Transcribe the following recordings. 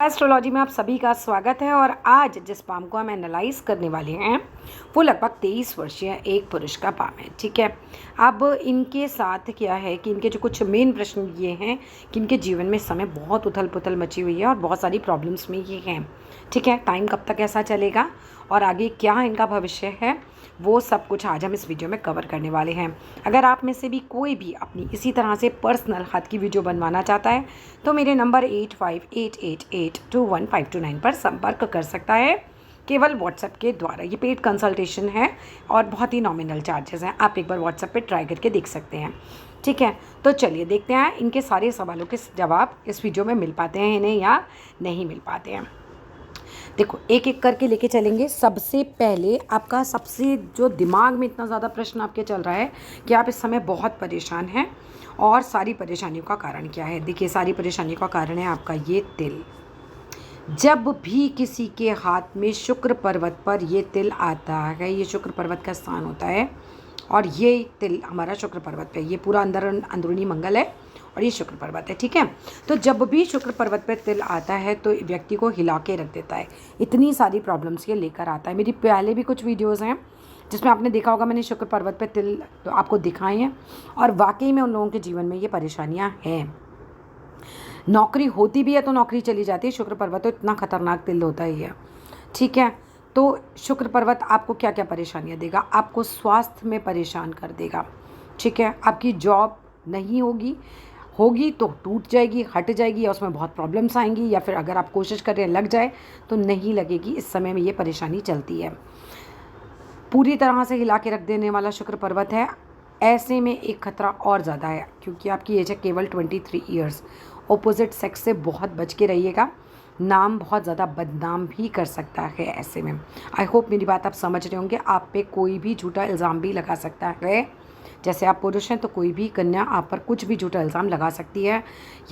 Astrology में आप सभी का स्वागत है। और आज जिस पाम को हम एनालाइज करने वाले हैं वो लगभग 23 वर्षीय एक पुरुष का पाम है। ठीक है, अब इनके साथ क्या है कि इनके जो कुछ मेन प्रश्न ये हैं कि इनके जीवन में इस समय बहुत उथल पुथल मची हुई है और बहुत सारी प्रॉब्लम्स में ये हैं। ठीक है, टाइम कब तक ऐसा चलेगा और आगे क्या इनका भविष्य है वो सब कुछ आज हम इस वीडियो में कवर करने वाले हैं। अगर आप में से भी कोई भी अपनी इसी तरह से पर्सनल हाथ की वीडियो बनवाना चाहता है तो मेरे नंबर 8588821529 पर संपर्क कर सकता है, केवल व्हाट्सएप के द्वारा। ये पेड कंसल्टेशन है और बहुत ही नॉमिनल चार्जेस हैं। आप एक बार व्हाट्सएप पे ट्राई करके देख सकते हैं। ठीक है, तो चलिए देखते हैं इनके सारे सवालों के जवाब इस वीडियो में मिल पाते हैं इन्हें या नहीं मिल पाते हैं। देखो, एक एक करके लेके चलेंगे। सबसे पहले आपका सबसे जो दिमाग में इतना ज़्यादा प्रश्न आपके चल रहा है कि आप इस समय बहुत परेशान हैं और सारी परेशानियों का कारण क्या है। देखिए, सारी परेशानियों का कारण है आपका ये तिल। जब भी किसी के हाथ में शुक्र पर्वत पर ये तिल आता है, ये शुक्र पर्वत का स्थान होता है और ये तिल हमारा शुक्र पर्वत पे, ये पूरा अंदरूनी मंगल है और ये शुक्र पर्वत है। ठीक है, तो जब भी शुक्र पर्वत पे तिल आता है तो व्यक्ति को हिला के रख देता है, इतनी सारी प्रॉब्लम्स ये लेकर आता है। मेरी पहले भी कुछ वीडियोस हैं जिसमें आपने देखा होगा, मैंने शुक्र पर्वत पे तिल तो आपको दिखाए हैं और वाकई में उन लोगों के जीवन में ये परेशानियाँ हैं। नौकरी होती भी है तो नौकरी चली जाती है। शुक्र पर्वत तो इतना खतरनाक तिल होता ही है। ठीक है, तो शुक्र पर्वत आपको क्या क्या परेशानियाँ देगा? आपको स्वास्थ्य में परेशान कर देगा। ठीक है, आपकी जॉब नहीं होगी तो टूट जाएगी, हट जाएगी या उसमें बहुत प्रॉब्लम्स आएंगी, या फिर अगर आप कोशिश कर रहे हैं लग जाए तो नहीं लगेगी। इस समय में ये परेशानी चलती है। पूरी तरह से हिला के रख देने वाला शुक्र पर्वत है। ऐसे में एक खतरा और ज़्यादा है क्योंकि आपकी एज है केवल 23 ईयर्स। ऑपोजिट सेक्स से बहुत बच के रहिएगा, नाम बहुत ज़्यादा बदनाम भी कर सकता है। ऐसे में आई होप मेरी बात आप समझ रहे होंगे। आप पे कोई भी झूठा इल्ज़ाम भी लगा सकता है। जैसे आप पुरुष हैं तो कोई भी कन्या आप पर कुछ भी झूठा इल्ज़ाम लगा सकती है।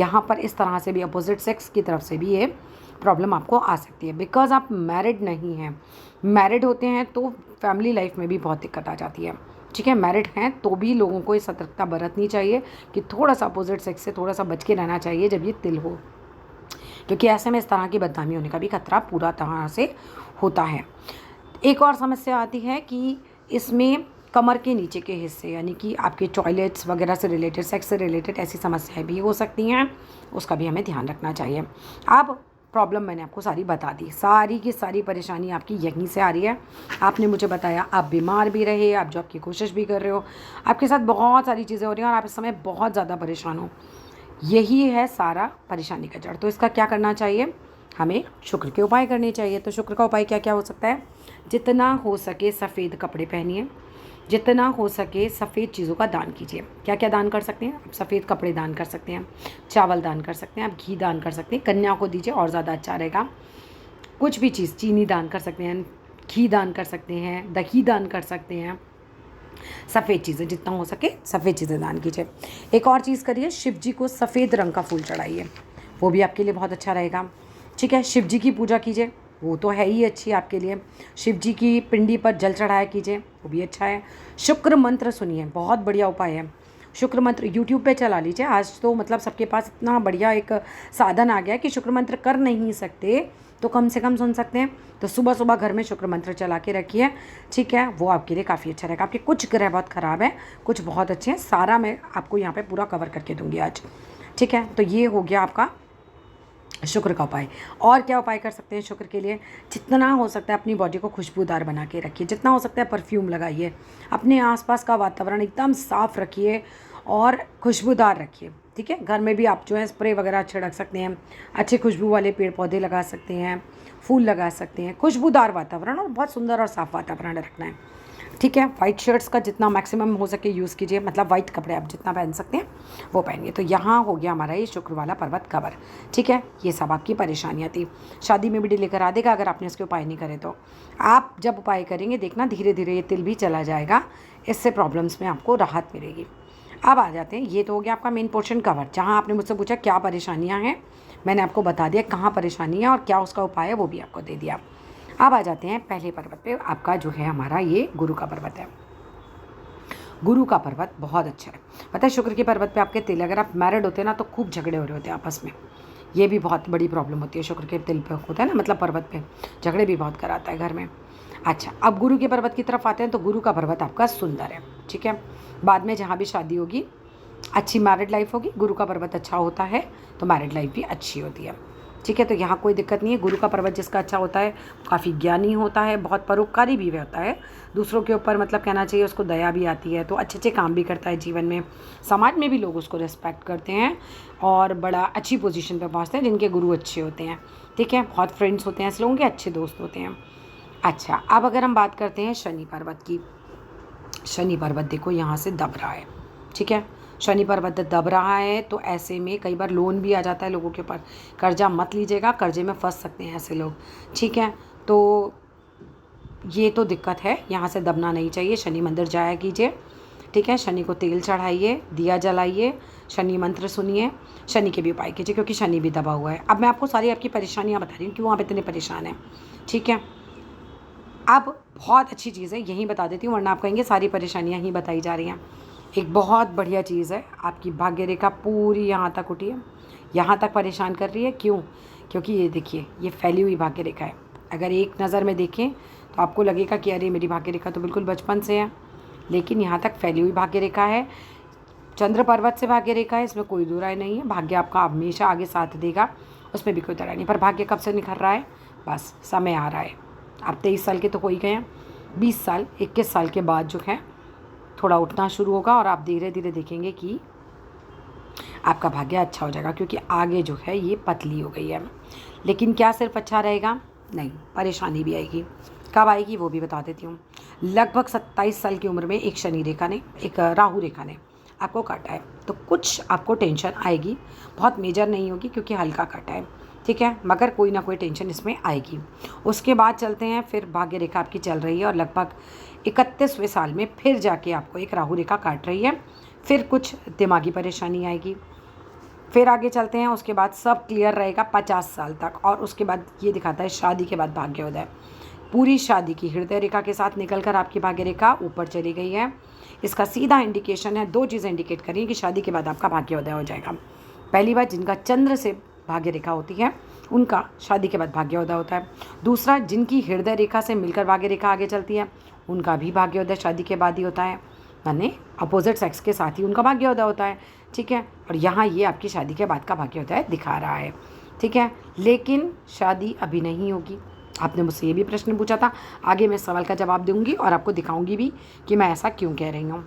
यहाँ पर इस तरह से भी अपोजिट सेक्स की तरफ से भी ये प्रॉब्लम आपको आ सकती है। बिकॉज आप मैरिड नहीं हैं। मैरिड होते हैं तो फैमिली लाइफ में भी बहुत दिक्कत आ जाती है। ठीक है, मैरिड हैं तो भी लोगों को ये सतर्कता बरतनी चाहिए कि थोड़ा सा अपोजिट सेक्स से थोड़ा सा बच के रहना चाहिए जब ये तिल हो, क्योंकि ऐसे में इस तरह की बदनामी होने का भी खतरा पूरा तरह से होता है। एक और समस्या आती है कि इसमें कमर के नीचे के हिस्से यानी कि आपके टॉयलेट्स वगैरह से रिलेटेड, सेक्स से रिलेटेड ऐसी समस्याएं भी हो सकती हैं, उसका भी हमें ध्यान रखना चाहिए। अब प्रॉब्लम मैंने आपको सारी बता दी, सारी की सारी परेशानी आपकी यहीं से आ रही है। आपने मुझे बताया आप बीमार भी रहे, आप जॉब की कोशिश भी कर रहे हो, आपके साथ बहुत सारी चीज़ें हो रही हैं और आप इस समय बहुत ज़्यादा परेशान हो। यही है सारा परेशानी का जड़। तो इसका क्या करना चाहिए? हमें शुक्र के उपाय करने चाहिए। तो शुक्र का उपाय क्या क्या हो सकता है? जितना हो सके सफ़ेद कपड़े पहनिए, जितना हो सके सफ़ेद चीज़ों का दान कीजिए। क्या क्या दान कर सकते हैं? आप सफ़ेद कपड़े दान कर सकते हैं, चावल दान कर सकते हैं, आप घी दान कर सकते हैं, कन्या को दीजिए और ज़्यादा अच्छा रहेगा। कुछ भी चीज़, चीनी दान कर सकते हैं, घी दान कर सकते हैं, दही दान कर सकते हैं। सफ़ेद चीज़ें जितना हो सके सफ़ेद चीज़ें दान कीजिए। एक और चीज़ करिए, शिव जी को सफ़ेद रंग का फूल चढ़ाइए, वो भी आपके लिए बहुत अच्छा रहेगा। ठीक है, शिव जी की पूजा कीजिए, वो तो है ही अच्छी आपके लिए। शिव जी की पिंडी पर जल चढ़ाया कीजिए, वो भी अच्छा है। शुक्र मंत्र सुनिए, बहुत बढ़िया उपाय है। शुक्र मंत्र यूट्यूब पे चला लीजिए। आज तो मतलब सबके पास इतना बढ़िया एक साधन आ गया है कि शुक्र मंत्र कर नहीं सकते तो कम से कम सुन सकते हैं। तो सुबह सुबह घर में शुक्र मंत्र चला के रखिए। ठीक है, वो आपके लिए काफ़ी अच्छा रहेगा। आपके कुछ ग्रह बहुत ख़राब है, कुछ बहुत अच्छे हैं, सारा मैं आपको यहाँ पे पूरा कवर करके दूँगी आज। ठीक है, तो ये हो गया आपका शुक्र का उपाय। और क्या उपाय कर सकते हैं शुक्र के लिए? जितना हो सकता है अपनी बॉडी को खुशबूदार बना के रखिए, जितना हो सकता है परफ्यूम लगाइए, अपने आसपास का वातावरण एकदम साफ़ रखिए और खुशबूदार रखिए। ठीक है, घर में भी आप जो है स्प्रे वगैरह छिड़क सकते हैं, अच्छे खुशबू वाले पेड़ पौधे लगा सकते हैं, फूल लगा सकते हैं। खुशबूदार वातावरण और बहुत सुंदर और साफ़ वातावरण रखना है। ठीक है, वाइट शर्ट्स का जितना मैक्सिमम हो सके यूज़ कीजिए, मतलब वाइट कपड़े आप जितना पहन सकते हैं वो पहनिए। तो यहाँ हो गया हमारा ये शुक्र वाला पर्वत कवर। ठीक है, ये सब आपकी परेशानियाँ थी। शादी में भी डिले करा देगा अगर आपने इसके उपाय नहीं करे तो। आप जब उपाय करेंगे देखना धीरे धीरे ये तिल भी चला जाएगा, इससे प्रॉब्लम्स में आपको राहत मिलेगी। अब आ जाते हैं, ये तो हो गया आपका मेन पोर्शन कवर। जहाँ आपने मुझसे पूछा क्या परेशानियाँ हैं, मैंने आपको बता दिया कहाँ परेशानी है और क्या उसका उपाय है, वो भी आपको दे दिया। अब आ जाते हैं पहले पर्वत पे। आपका जो है हमारा ये गुरु का पर्वत है। गुरु का पर्वत बहुत अच्छा है। पता है शुक्र के पर्वत पे आपके तिल, अगर आप मैरिड होते हैं ना तो खूब झगड़े हो रहे होते हैं आपस में ये भी बहुत बड़ी प्रॉब्लम होती है। शुक्र के तिल पे होता है ना, मतलब पर्वत पे झगड़े भी बहुत कराता है घर में। अच्छा, अब गुरु के पर्वत की तरफ आते हैं। तो गुरु का पर्वत आपका सुंदर है, ठीक है। बाद में जहाँ भी शादी होगी, अच्छी मैरिड लाइफ होगी, गुरु का पर्वत अच्छा होता है तो मैरिड लाइफ भी अच्छी होती है, ठीक है। तो यहाँ कोई दिक्कत नहीं है। गुरु का पर्वत जिसका अच्छा होता है काफ़ी ज्ञानी होता है, बहुत परोपकारी भी होता है, दूसरों के ऊपर मतलब कहना चाहिए उसको दया भी आती है, तो अच्छे अच्छे काम भी करता है जीवन में, समाज में भी लोग उसको रिस्पेक्ट करते हैं और बड़ा अच्छी पोजीशन पे पहुँचते हैं जिनके गुरु अच्छे होते हैं, ठीक है। बहुत फ्रेंड्स होते हैं ऐसे लोगों के, अच्छे दोस्त होते हैं। अच्छा, अब अगर हम बात करते हैं शनि पर्वत की। शनि पर्वत देखो यहाँ से दब रहा है, ठीक है। शनि पर्वत दब रहा है तो ऐसे में कई बार लोन भी आ जाता है लोगों के ऊपर। कर्जा मत लीजिएगा, कर्जे में फंस सकते हैं ऐसे लोग, ठीक है। तो ये तो दिक्कत है, यहाँ से दबना नहीं चाहिए। शनि मंदिर जाया कीजिए, ठीक है। शनि को तेल चढ़ाइए, दिया जलाइए, शनि मंत्र सुनिए, शनि के भी उपाय कीजिए क्योंकि शनि भी दबा हुआ है। अब मैं आपको सारी आपकी परेशानियाँ बता रही हूँ क्यों आप इतने परेशान हैं, ठीक है। अब बहुत अच्छी चीज़ है, यहीं बता देती हूँ वरना आप कहेंगे सारी परेशानियाँ ही बताई जा रही हैं। एक बहुत बढ़िया चीज़ है, आपकी भाग्य रेखा पूरी यहाँ तक उठी है, यहाँ तक परेशान कर रही है। क्यों? क्योंकि ये देखिए, ये फैली हुई भाग्य रेखा है। अगर एक नज़र में देखें तो आपको लगेगा कि अरे मेरी भाग्य रेखा तो बिल्कुल बचपन से है, लेकिन यहाँ तक फैली हुई भाग्य रेखा है। चंद्र पर्वत से भाग्य रेखा है, इसमें कोई दो राय नहीं है। भाग्य आपका हमेशा आगे साथ देगा, उसमें भी कोई तरह नहीं। पर भाग्य कब से निखर रहा है? बस समय आ रहा है। आप 23 साल के तो हो ही गए हैं, 20 साल 21 साल के बाद जो है थोड़ा उठना शुरू होगा और आप धीरे धीरे देखेंगे कि आपका भाग्य अच्छा हो जाएगा क्योंकि आगे जो है ये पतली हो गई है। लेकिन क्या सिर्फ अच्छा रहेगा? नहीं, परेशानी भी आएगी। कब आएगी वो भी बता देती हूँ। लगभग 27 साल की उम्र में एक शनि रेखा ने, एक राहु रेखा ने आपको काटा है, तो कुछ आपको टेंशन आएगी। बहुत मेजर नहीं होगी क्योंकि हल्का काटा है, ठीक है, मगर कोई ना कोई टेंशन इसमें आएगी। उसके बाद चलते हैं, फिर भाग्य रेखा आपकी चल रही है और लगभग 31वें साल में फिर जाके आपको एक राहु रेखा काट रही है, फिर कुछ दिमागी परेशानी आएगी। फिर आगे चलते हैं, उसके बाद सब क्लियर रहेगा 50 साल तक। और उसके बाद ये दिखाता है शादी के बाद भाग्योदय। पूरी शादी की हृदय रेखा के साथ निकलकर आपकी भाग्य रेखा ऊपर चली गई है। इसका सीधा इंडिकेशन है, दो चीज़ें इंडिकेट करें कि शादी के बाद आपका भाग्योदय हो जाएगा। पहली बात, जिनका चंद्र से भाग्य रेखा होती है उनका शादी के बाद भाग्योदय होता है। दूसरा, जिनकी हृदय रेखा से मिलकर भाग्य रेखा आगे चलती है उनका भी भाग्योदय शादी के बाद ही होता है, यानी अपोजिट सेक्स के साथ ही उनका भाग्योदय होता है, ठीक है। और यहाँ ये आपकी शादी के बाद का भाग्योदय दिखा रहा है, ठीक है। लेकिन शादी अभी नहीं होगी। आपने मुझसे ये भी प्रश्न पूछा था, आगे मैं सवाल का जवाब दूंगी और आपको दिखाऊंगी भी कि मैं ऐसा क्यों कह रही हूँ,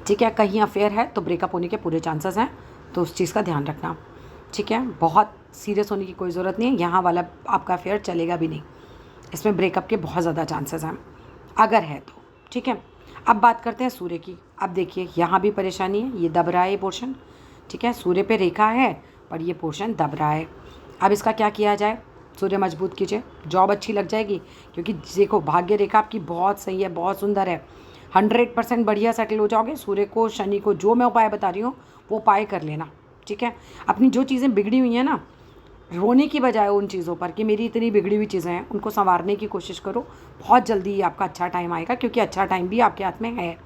ठीक है। कहीं अफेयर है तो ब्रेकअप होने के पूरे चांसेस हैं, तो उस चीज़ का ध्यान रखना, ठीक है। बहुत सीरियस होने की कोई ज़रूरत नहीं है, यहाँ वाला आपका अफेयर चलेगा भी नहीं, इसमें ब्रेकअप के बहुत ज़्यादा चांसेस हैं अगर है तो, ठीक है। अब बात करते हैं सूर्य की। अब देखिए यहाँ भी परेशानी है, ये दब रहा है ये पोर्शन, ठीक है। सूर्य पे रेखा है पर ये पोर्शन दब रहा है। अब इसका क्या किया जाए? सूर्य मजबूत कीजिए, जॉब अच्छी लग जाएगी क्योंकि देखो भाग्य रेखा आपकी बहुत सही है, बहुत सुंदर है, 100% बढ़िया सेटल हो जाओगे। सूर्य को, शनि को जो मैं उपाय बता रही हूँ वो उपाय कर लेना, ठीक है। अपनी जो चीज़ें बिगड़ी हुई हैं ना, रोने की बजाय उन चीज़ों पर कि मेरी इतनी बिगड़ी हुई चीज़ें हैं, उनको संवारने की कोशिश करो। बहुत जल्दी आपका अच्छा टाइम आएगा क्योंकि अच्छा टाइम भी आपके हाथ में है,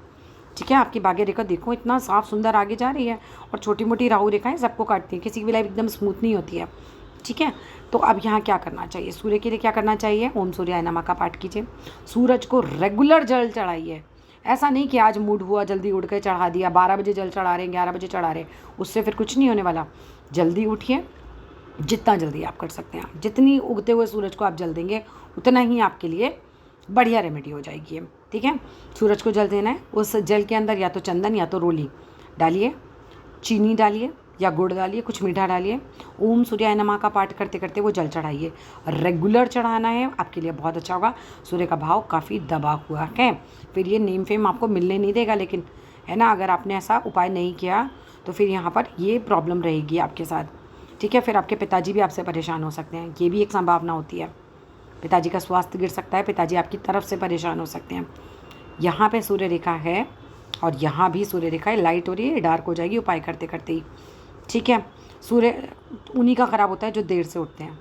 ठीक है। आपकी भाग्य रेखा देखो इतना साफ सुंदर आगे जा रही है और छोटी मोटी राहु रेखाएं सबको काटती हैं, किसी की भी लाइफ एकदम स्मूथ नहीं होती है, ठीक है। तो अब यहाँ क्या करना चाहिए? सूर्य के लिए क्या करना चाहिए? ओम सूर्याय नमः का पाठ कीजिए, सूरज को रेगुलर जल चढ़ाइए। ऐसा नहीं कि आज मूड हुआ जल्दी उठ के चढ़ा दिया, 12 बजे जल चढ़ा रहे हैं, 11 बजे चढ़ा रहे, उससे फिर कुछ नहीं होने वाला। जल्दी उठिए, जितना जल्दी आप कर सकते हैं, जितनी उगते हुए सूरज को आप जल देंगे उतना ही आपके लिए बढ़िया रेमेडी हो जाएगी, ठीक है। सूरज को जल देना है, उस जल के अंदर या तो चंदन या तो रोली डालिए, चीनी डालिए या गुड़ डालिए, कुछ मीठा डालिए। ओम सूर्याय नमः का पाठ करते करते वो जल चढ़ाइए, रेगुलर चढ़ाना है, आपके लिए बहुत अच्छा होगा। सूर्य का भाव काफ़ी दबा हुआ है, फिर ये नेम फेम आपको मिलने नहीं देगा, लेकिन है ना, अगर आपने ऐसा उपाय नहीं किया तो फिर यहाँ पर ये प्रॉब्लम रहेगी आपके साथ, ठीक है। फिर आपके पिताजी भी आपसे परेशान हो सकते हैं, ये भी एक संभावना होती है। पिताजी का स्वास्थ्य गिर सकता है, पिताजी आपकी तरफ से परेशान हो सकते हैं। यहाँ पे सूर्य रेखा है और यहाँ भी सूर्य रेखा है, लाइट हो रही है, डार्क हो जाएगी उपाय करते करते ही, ठीक है। सूर्य उन्हीं का ख़राब होता है जो देर से उठते हैं,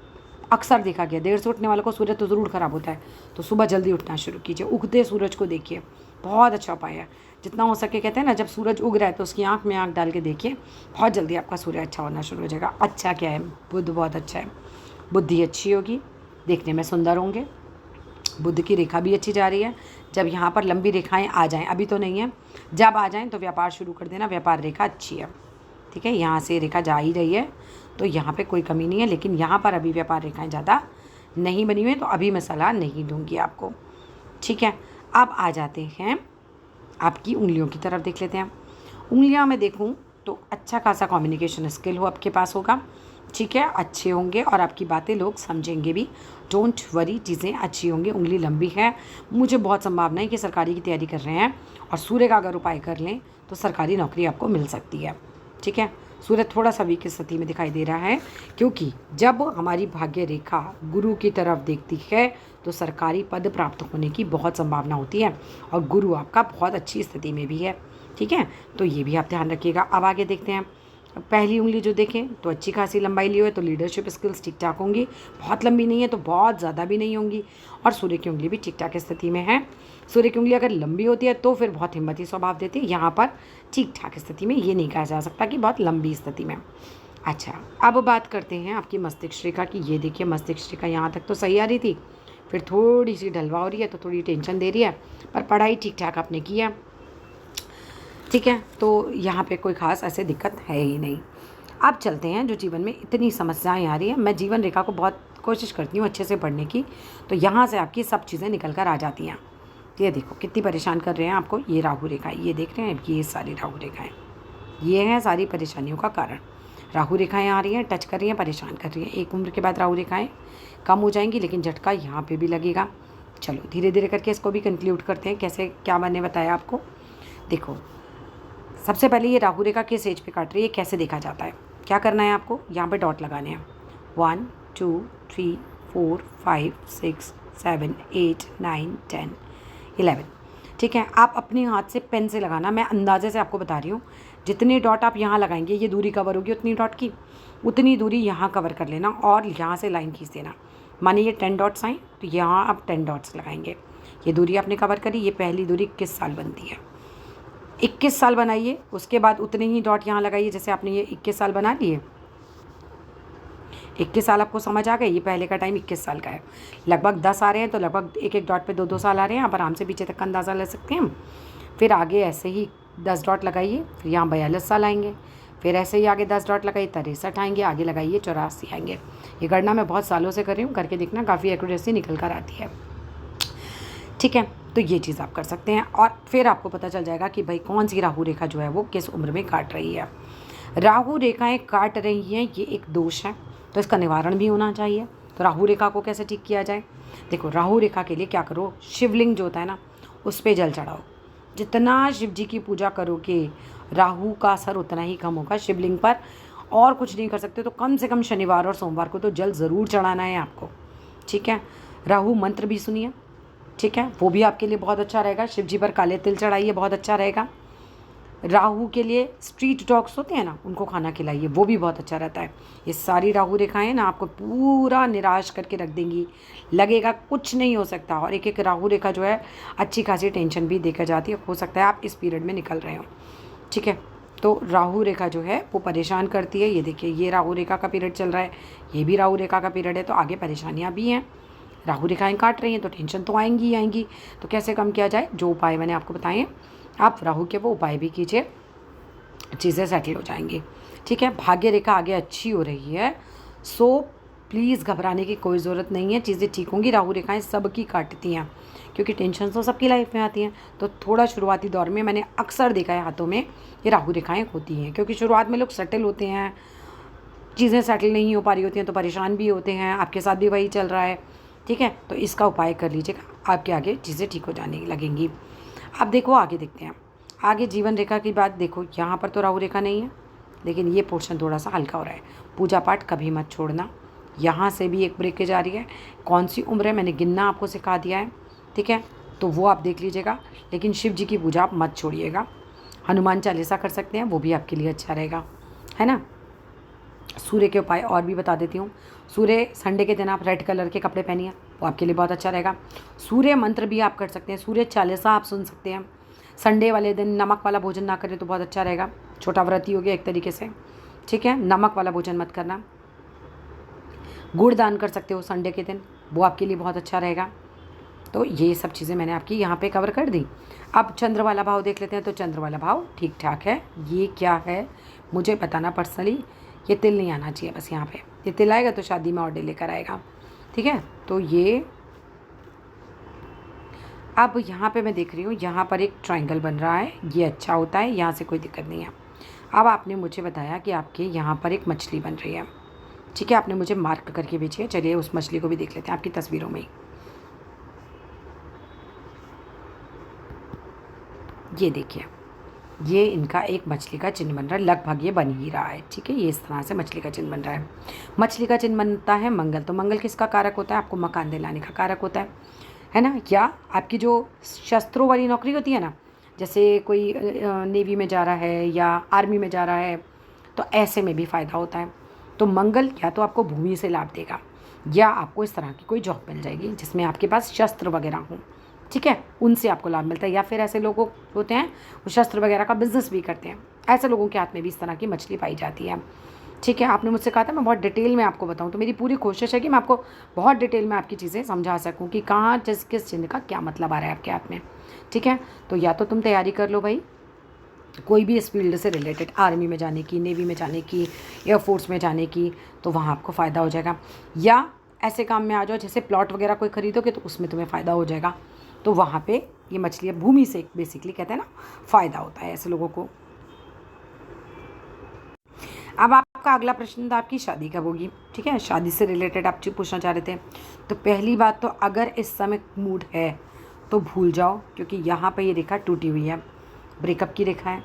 अक्सर देखा गया देर से उठने वालों को सूर्य तो ज़रूर ख़राब होता है। तो सुबह जल्दी उठना शुरू कीजिए, उगते सूरज को देखिए, बहुत अच्छा उपाय है। जितना हो सके कहते हैं ना, जब सूरज उग रहा है तो उसकी आँख में आँख डाल के देखिए, बहुत जल्दी आपका सूर्य अच्छा होना शुरू हो जाएगा। अच्छा क्या है, बुध बहुत अच्छा है, बुद्धि अच्छी होगी, देखने में सुंदर होंगे, बुध की रेखा भी अच्छी जा रही है। जब यहाँ पर लंबी रेखाएं आ जाएं, अभी तो नहीं है, जब आ जाएं तो व्यापार शुरू कर देना, व्यापार रेखा अच्छी है। ठीक है, यहाँ से रेखा जा ही रही है तो यहाँ पे कोई कमी नहीं है, लेकिन यहाँ पर अभी व्यापार रेखाएं ज़्यादा नहीं बनी हुई, तो अभी मैं सलाह नहीं दूंगी आपको। ठीक है, अब आ जाते हैं आपकी उंगलियों की तरफ, देख लेते हैं। उंगलियां मैं देखूं तो अच्छा खासा कम्युनिकेशन स्किल हो आपके पास होगा। ठीक है, अच्छे होंगे और आपकी बातें लोग समझेंगे भी। डोंट वरी, चीज़ें अच्छी होंगी। उंगली लंबी है, मुझे बहुत संभावना है कि सरकारी की तैयारी कर रहे हैं और सूर्य का अगर उपाय कर लें तो सरकारी नौकरी आपको मिल सकती है। ठीक है, सूर्य थोड़ा सा वीक स्थिति में दिखाई दे रहा है, क्योंकि जब हमारी भाग्य रेखा गुरु की तरफ देखती है तो सरकारी पद प्राप्त होने की बहुत संभावना होती है, और गुरु आपका बहुत अच्छी स्थिति में भी है। ठीक है, तो ये भी आप ध्यान रखिएगा। अब आगे देखते हैं। पहली उंगली जो देखें तो अच्छी खासी लंबाई ली हुई है, तो लीडरशिप स्किल्स ठीक ठाक होंगी, बहुत लंबी नहीं है तो बहुत ज़्यादा भी नहीं होंगी, और सूर्य की उंगली भी ठीक ठाक स्थिति में है। सूर्य की उंगली अगर लंबी होती है तो फिर बहुत हिम्मती स्वभाव देती है, यहाँ पर ठीक ठाक स्थिति में, ये नहीं कहा जा सकता कि बहुत लंबी स्थिति में। अच्छा, अब बात करते हैं आपकी मस्तिष्क रेखा की। ये देखिए, मस्तिष्क रेखा यहाँ तक तो सही आ रही थी, फिर थोड़ी सी ढलवा हो रही है तो थोड़ी टेंशन दे रही है, पर पढ़ाई ठीक ठाक आपने की है। ठीक है, तो यहाँ पे कोई ख़ास ऐसे दिक्कत है ही नहीं। अब चलते हैं, जो जीवन में इतनी समस्याएं आ रही हैं, मैं जीवन रेखा को बहुत कोशिश करती हूँ अच्छे से पढ़ने की, तो यहाँ से आपकी सब चीज़ें निकल कर आ जाती हैं। ये देखो कितनी परेशान कर रहे हैं आपको, ये राहु रेखा, ये देख रहे हैं, ये सारी राहु रेखाएँ, ये हैं सारी परेशानियों का कारण। राहु रेखाएँ आ रही हैं, टच कर रही हैं, परेशान कर रही हैं। एक उम्र के बाद राहु रेखाएँ कम हो जाएंगी, लेकिन झटका यहाँ पे भी लगेगा। चलो धीरे धीरे करके इसको भी कंक्लूड करते हैं, कैसे क्या मैंने बताया आपको। देखो, सबसे पहले ये राहु रेखा किस एज पे काट रही है, कैसे देखा जाता है। क्या करना है आपको, यहाँ पे डॉट लगाने हैं, 1 2 3 4 5 6 7 8 9 10 11। ठीक है, आप अपने हाथ से पेन से लगाना, मैं अंदाजे से आपको बता रही हूँ। जितने डॉट आप यहाँ लगाएंगे, ये दूरी कवर होगी उतनी डॉट की, उतनी दूरी यहाँ कवर कर लेना, और यहाँ से लाइन खींच देना। मानिए ये 10 डॉट्स आए तो यहाँ आप 10 डॉट्स लगाएंगे। ये दूरी आपने कवर करी, ये पहली दूरी 21 साल बनती है। 21 साल बनाइए, उसके बाद उतने ही डॉट यहाँ लगाइए, जैसे आपने ये 21 साल बना लिए। 21 साल आपको समझ आ गए, ये पहले का टाइम 21 साल का है। लगभग 10 आ रहे हैं तो लगभग एक एक डॉट पे 2 साल आ रहे हैं, आप आराम से पीछे तक का अंदाज़ा ले सकते हैं। फिर आगे ऐसे ही 10 डॉट लगाइए, फिर यहाँ 42 साल आएंगे, फिर ऐसे ही आगे 10 डॉट लगाइए, 63 आएंगे, आगे लगाइए 84 आएंगे। ये गणना मैं बहुत सालों से कर रही हूँ, करके देखना काफ़ी एक्यूरेसी निकल कर आती है। ठीक है, तो ये चीज़ आप कर सकते हैं, और फिर आपको पता चल जाएगा कि भाई कौन सी राहु रेखा जो है वो किस उम्र में काट रही है। राहु रेखाएं काट रही हैं, ये एक दोष है, तो इसका निवारण भी होना चाहिए। तो राहु रेखा को कैसे ठीक किया जाए, देखो राहु रेखा के लिए क्या करो, शिवलिंग जो होता है ना उस पर जल चढ़ाओ। जितना शिव जी की पूजा करोगे राहु का असर उतना ही कम होगा शिवलिंग पर। और कुछ नहीं कर सकते तो कम से कम शनिवार और सोमवार को तो जल ज़रूर चढ़ाना है आपको। ठीक है, राहु मंत्र भी सुनिए, ठीक है, वो भी आपके लिए बहुत अच्छा रहेगा। शिव जी पर काले तिल चढ़ाइए, बहुत अच्छा रहेगा। राहु के लिए स्ट्रीट डॉग्स होते हैं ना, उनको खाना खिलाइए, वो भी बहुत अच्छा रहता है। ये सारी राहु रेखाएं ना आपको पूरा निराश करके रख देंगी, लगेगा कुछ नहीं हो सकता। और एक एक राहु रेखा जो है अच्छी खासी टेंशन भी देखा जाती है, हो सकता है आप इस पीरियड में निकल रहे हो। ठीक है, तो राहु रेखा जो है वो परेशान करती है। ये देखिए, ये राहु रेखा का पीरियड चल रहा है, ये भी राहु रेखा का पीरियड है, तो आगे परेशानियाँ भी हैं। राहु रेखाएं काट रही हैं तो टेंशन तो आएंगी ही आएंगी। तो कैसे कम किया जाए, जो उपाय मैंने आपको बताए हैं आप राहु के वो उपाय भी कीजिए, चीज़ें सेटल हो जाएंगी। ठीक है, भाग्य रेखा आगे अच्छी हो रही है, सो प्लीज़ घबराने की कोई ज़रूरत नहीं है, चीज़ें ठीक होंगी। राहु रेखाएं सबकी काटती हैं, क्योंकि टेंशन तो सबकी लाइफ में आती हैं। तो थोड़ा शुरुआती दौर में मैंने अक्सर देखा है हाथों में ये राहु रेखाएं होती हैं, क्योंकि शुरुआत में लोग सेटल होते हैं, चीज़ें सेटल नहीं हो पा रही होती हैं तो परेशान भी होते हैं। आपके साथ भी वही चल रहा है। ठीक है, तो इसका उपाय कर लीजिएगा, आपके आगे चीज़ें ठीक हो जाने लगेंगी। अब देखो आगे देखते हैं, आगे जीवन रेखा की बात देखो। यहाँ पर तो राहु रेखा नहीं है, लेकिन ये पोर्शन थोड़ा सा हल्का हो रहा है। पूजा पाठ कभी मत छोड़ना, यहाँ से भी एक ब्रेकेज आ रही है। कौन सी उम्र है मैंने गिनना आपको सिखा दिया है, ठीक है, तो वो आप देख लीजिएगा। लेकिन शिव जी की पूजा आप मत छोड़िएगा। हनुमान चालीसा कर सकते हैं, वो भी आपके लिए अच्छा रहेगा, है ना। सूर्य के उपाय और भी बता देती हूँ। सूर्य संडे के दिन आप रेड कलर के कपड़े पहनिए, वो आपके लिए बहुत अच्छा रहेगा। सूर्य मंत्र भी आप कर सकते हैं, सूर्य चालीसा आप सुन सकते हैं। संडे वाले दिन नमक वाला भोजन ना करें तो बहुत अच्छा रहेगा, छोटा व्रत ही हो गया एक तरीके से, ठीक है। नमक वाला भोजन मत करना। गुड़ दान कर सकते हो संडे के दिन, वो आपके लिए बहुत अच्छा रहेगा। तो ये सब चीज़ें मैंने आपकी यहाँ पे कवर कर दी। अब चंद्र वाला भाव देख लेते हैं। तो चंद्र वाला भाव ठीक ठाक है। ये क्या है मुझे बताना पर्सनली, ये तिल नहीं आना चाहिए बस यहाँ पे। ये तिल आएगा तो शादी में ऑर्डर लेकर आएगा, ठीक है। तो ये अब यहाँ पे मैं देख रही हूँ, यहाँ पर एक ट्रायंगल बन रहा है, ये अच्छा होता है, यहाँ से कोई दिक्कत नहीं है। अब आपने मुझे बताया कि आपके यहाँ पर एक मछली बन रही है, ठीक है। आपने मुझे मार्क करके भेजी है। चलिए उस मछली को भी देख लेते हैं आपकी तस्वीरों में ही। ये देखिए, ये इनका एक मछली का चिन्ह बन रहा है, लगभग ये बन ही रहा है, ठीक है। ये इस तरह से मछली का चिन्ह बन रहा है। मछली का चिन्ह बनता है मंगल, तो मंगल किसका कारक होता है? आपको मकान दिलाने का कारक होता है ना। या आपकी जो शस्त्रों वाली नौकरी होती है ना, जैसे कोई नेवी में जा रहा है या आर्मी में जा रहा है, तो ऐसे में भी फ़ायदा होता है। तो मंगल या तो आपको भूमि से लाभ देगा, या आपको इस तरह की कोई जॉब मिल जाएगी जिसमें आपके पास शस्त्र वगैरह हों, ठीक है, उनसे आपको लाभ मिलता है। या फिर ऐसे लोग होते हैं वो शस्त्र वगैरह का बिजनेस भी करते हैं, ऐसे लोगों के हाथ में भी इस तरह की मछली पाई जाती है, ठीक है। आपने मुझसे कहा था मैं बहुत डिटेल में आपको बताऊं, तो मेरी पूरी कोशिश है कि मैं आपको बहुत डिटेल में आपकी चीज़ें समझा सकूं कि कहाँ जिस किस चिन्ह का क्या मतलब आ रहा है आपके हाथ में, ठीक है। तो या तो तुम तैयारी कर लो भाई, कोई भी इस फील्ड से रिलेटेड, आर्मी में जाने की, नेवी में जाने की, एयरफोर्स में जाने की, तो वहाँ आपको फ़ायदा हो जाएगा। या ऐसे काम में आ जाओ जैसे प्लॉट वगैरह कोई खरीदोगे तो उसमें तुम्हें फ़ायदा हो जाएगा। तो वहाँ पे ये मछलियाँ भूमि से बेसिकली कहते हैं ना, फ़ायदा होता है ऐसे लोगों को। अब आपका अगला प्रश्न था आपकी शादी कब होगी, ठीक है। शादी से रिलेटेड आप पूछना चाह रहे थे। तो पहली बात तो अगर इस समय मूड है तो भूल जाओ, क्योंकि यहाँ पे ये रेखा टूटी हुई है, ब्रेकअप की रेखा है,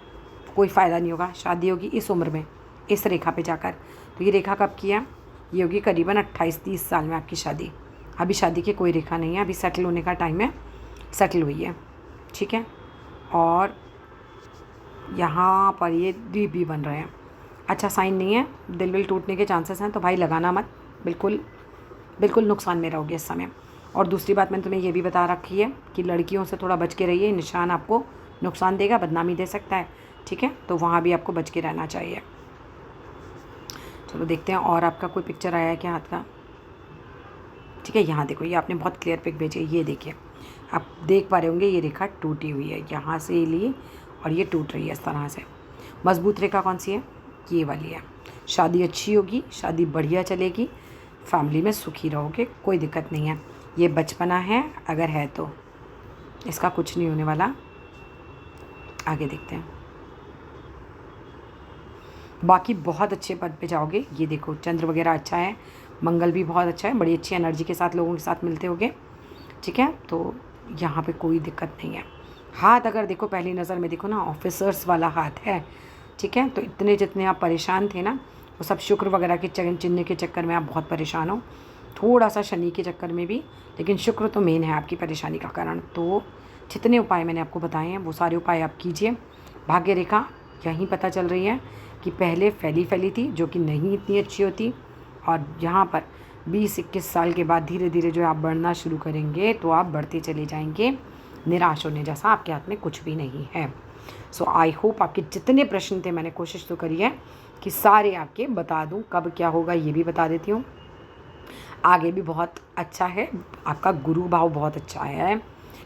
कोई फ़ायदा नहीं होगा। शादी होगी इस उम्र में, इस रेखा पे जाकर। तो ये रेखा कब की है? ये होगी करीबन 28-30 साल में आपकी शादी। अभी शादी की कोई रेखा नहीं है, अभी सेटल होने का टाइम है, सेटल हुई है, ठीक है। और यहाँ पर ये द्वीप भी बन रहे हैं, अच्छा साइन नहीं है, दिल विल टूटने के चांसेस हैं। तो भाई लगाना मत, बिल्कुल बिल्कुल नुकसान में रहोगे इस समय। और दूसरी बात मैंने तुम्हें ये भी बता रखी है कि लड़कियों से थोड़ा बच के रहिए, निशान आपको नुकसान देगा, बदनामी दे सकता है, ठीक है। तो वहाँ भी आपको बच के रहना चाहिए। चलो देखते हैं और आपका कोई पिक्चर आया है क्या हाथ का, ठीक है। यहाँ देखो, ये आपने बहुत क्लियर पिक भेजी है, ये देखिए आप देख पा रहे होंगे, ये रेखा टूटी हुई है, यहाँ से ली और ये टूट रही है इस तरह से। मजबूत रेखा कौन सी है? ये वाली है। शादी अच्छी होगी, शादी बढ़िया चलेगी, फैमिली में सुखी रहोगे, कोई दिक्कत नहीं है। ये बचपना है, अगर है तो इसका कुछ नहीं होने वाला। आगे देखते हैं, बाकी बहुत अच्छे पद पे जाओगे। ये देखो चंद्र वगैरह अच्छा है, मंगल भी बहुत अच्छा है, बड़ी अच्छी एनर्जी के साथ लोगों के साथ मिलते होगे, ठीक है। तो यहाँ पे कोई दिक्कत नहीं है। हाथ अगर देखो पहली नज़र में देखो ना, ऑफिसर्स वाला हाथ है, ठीक है। तो इतने जितने आप परेशान थे ना, वो सब शुक्र वगैरह के चिन्ह के चक्कर में आप बहुत परेशान हो, थोड़ा सा शनि के चक्कर में भी, लेकिन शुक्र तो मेन है आपकी परेशानी का कारण। तो जितने उपाय मैंने आपको बताए हैं वो सारे उपाय आप कीजिए। भाग्य रेखा यहीं पता चल रही है कि पहले फैली फैली थी, जो कि नहीं इतनी अच्छी होती, और यहाँ पर 20-21 साल के बाद धीरे धीरे जो आप बढ़ना शुरू करेंगे तो आप बढ़ते चले जाएंगे। निराश होने जैसा आपके हाथ में कुछ भी नहीं है। सो आई होप आपके जितने प्रश्न थे, मैंने कोशिश तो करी है कि सारे आपके बता दूं। कब क्या होगा ये भी बता देती हूँ। आगे भी बहुत अच्छा है, आपका गुरु भाव बहुत अच्छा है,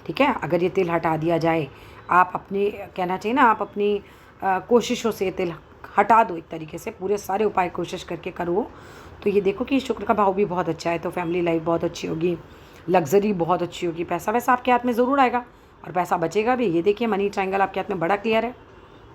ठीक है। अगर ये तिल हटा दिया जाए, आप अपनी कहना चाहिए ना, आप अपनी कोशिशों से तिल हटा दो, एक तरीके से पूरे सारे उपाय कोशिश करके करो, तो ये देखो कि शुक्र का भाव भी बहुत अच्छा है। तो फैमिली लाइफ बहुत अच्छी होगी, लग्जरी बहुत अच्छी होगी, पैसा वैसा आपके हाथ में ज़रूर आएगा और पैसा बचेगा भी। ये देखिए मनी ट्रायंगल आपके हाथ में बड़ा क्लियर है।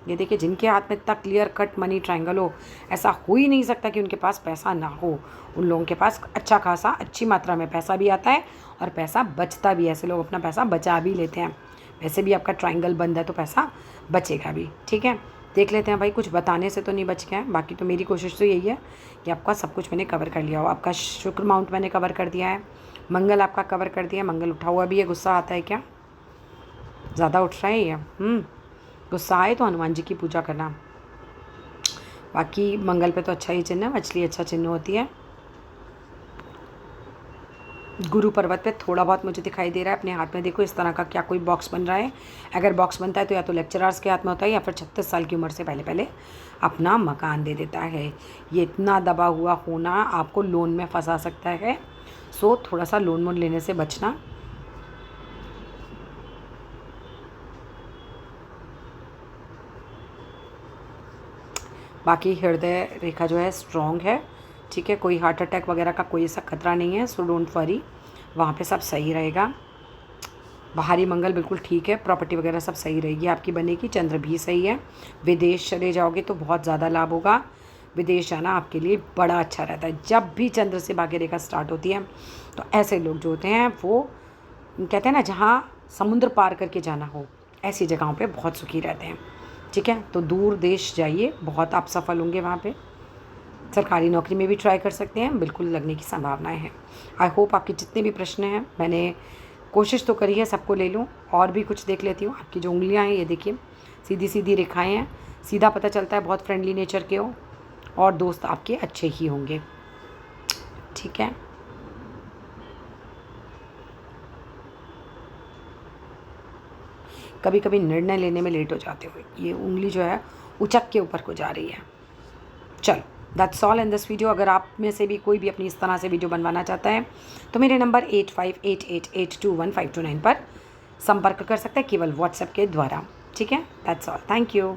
ये देखिए जिनके हाथ में इतना क्लियर कट मनी ट्रायंगल हो, ऐसा हो ही नहीं सकता कि उनके पास पैसा ना हो। उन लोगों के पास अच्छा खासा अच्छी मात्रा में पैसा भी आता है और पैसा बचता भी है। ऐसे लोग अपना पैसा बचा भी लेते हैं। वैसे भी आपका ट्रायंगल बंद है तो पैसा बचेगा भी, ठीक है। देख लेते हैं भाई, कुछ बताने से तो नहीं बच गए हैं। बाकी तो मेरी कोशिश तो यही है कि आपका सब कुछ मैंने कवर कर लिया हो। आपका शुक्र माउंट मैंने कवर कर दिया है, मंगल आपका कवर कर दिया है। मंगल उठा हुआ भी है, गुस्सा आता है क्या? ज़्यादा उठ रहा है ये? गुस्सा आए तो हनुमान जी की पूजा करना। बाकी मंगल पे तो अच्छा ही चिन्ह है, मछली अच्छा चिन्ह होती है। गुरु पर्वत पे थोड़ा बहुत मुझे दिखाई दे रहा है। अपने हाथ में देखो इस तरह का क्या कोई बॉक्स बन रहा है। अगर बॉक्स बनता है तो या तो लेक्चरर्स के हाथ में होता है या फिर 36 साल की उम्र से पहले पहले अपना मकान दे देता है। ये इतना दबा हुआ होना आपको लोन में फंसा सकता है। सो थोड़ा सा लोन वोन लेने से बचना। बाकी हृदय रेखा जो है स्ट्रॉन्ग है, ठीक है। कोई हार्ट अटैक वगैरह का कोई ऐसा खतरा नहीं है। सो डोंट वरी, वहाँ पे सब सही रहेगा। बाहरी मंगल बिल्कुल ठीक है। प्रॉपर्टी वगैरह सब सही रहेगी आपकी बनेगी। चंद्र भी सही है। विदेश चले जाओगे तो बहुत ज़्यादा लाभ होगा। विदेश जाना आपके लिए बड़ा अच्छा रहता है। जब भी चंद्र से भाग्य रेखा स्टार्ट होती है तो ऐसे लोग जो होते हैं वो कहते हैं ना, जहाँ समुद्र पार करके जाना हो ऐसी जगहों पे बहुत सुखी रहते हैं, ठीक है। तो दूर देश जाइए, बहुत आप सफल होंगे वहाँ पे। सरकारी नौकरी में भी ट्राई कर सकते हैं, बिल्कुल लगने की संभावनाएं हैं। आई होप आपके जितने भी प्रश्न हैं, मैंने कोशिश तो करी है सबको ले लूँ। और भी कुछ देख लेती हूँ। आपकी जो उंगलियाँ हैं ये देखिए, सीधी सीधी रेखाएँ हैं। सीधा पता चलता है बहुत फ्रेंडली नेचर के हो और दोस्त आपके अच्छे ही होंगे, ठीक है। कभी कभी निर्णय लेने में लेट हो जाते हो। ये उंगली जो है उचक के ऊपर को जा रही है। चलो, that's all in this video. अगर आप में से भी कोई भी अपनी इस तरह से वीडियो बनवाना चाहता है तो मेरे नंबर 8588821529 पर संपर्क कर सकते हैं केवल व्हाट्सएप के द्वारा, ठीक है। That's all, thank you.